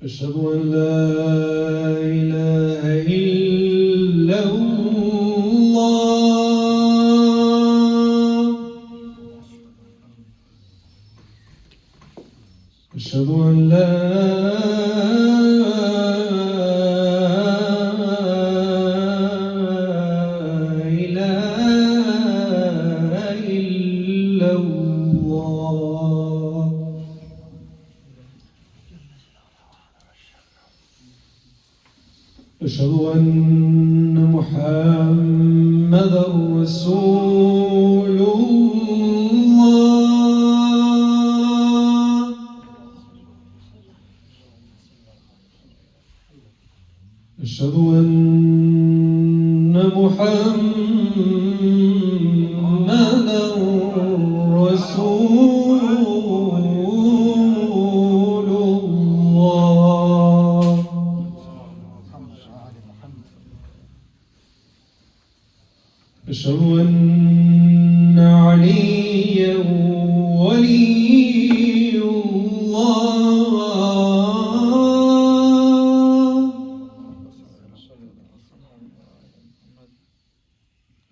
أشهد أن لا إله إلا الله. أشهد أن لا إله إلا الله. أشهد أن محمدًا رسول الله. أشهد أن محمدًا رسول الله. أشهد أن عليا ولي الله.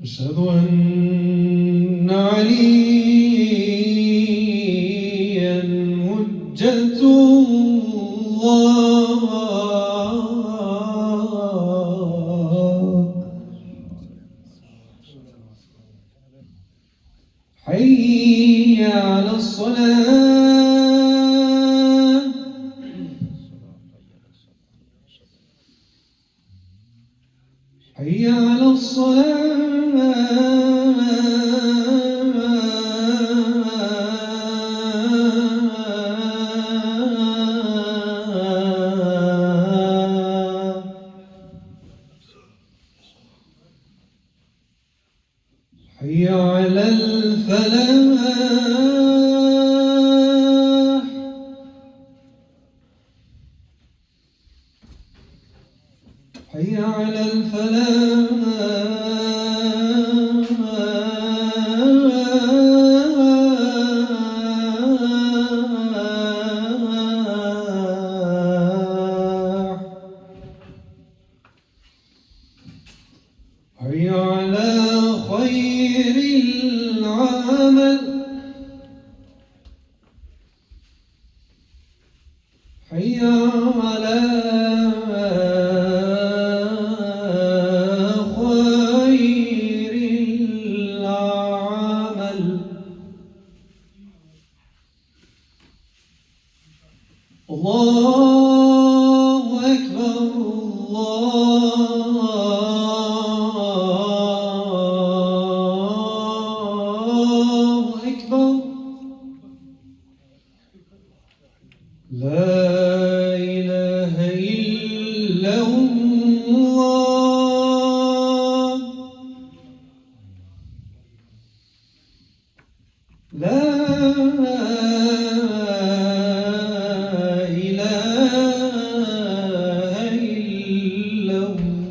أشهد أن عليا حجة الله. حي على الصلاة. حي على الصلاة. حي على الفلاح. حي على الفلاح. حي على خير العمل. حي على خير العمل. الله أكبر. الله أكبر. لا إله إلا الله. لا إله إلا الله.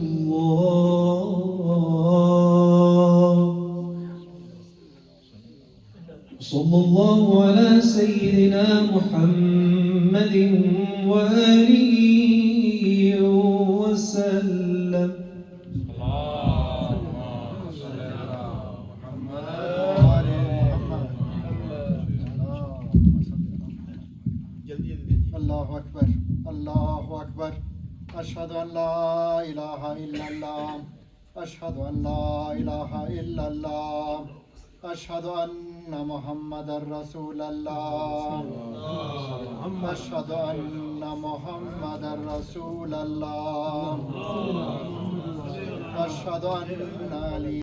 صلى الله على سيدنا محمد وآله وسلم. الله أكبر. الله أكبر. أشهد أن لا إله إلا الله. أشهد أن لا إله إلا الله. أشهد أن محمدا رسول الله. أشهد أن محمدا رسول الله. أشهد أن علي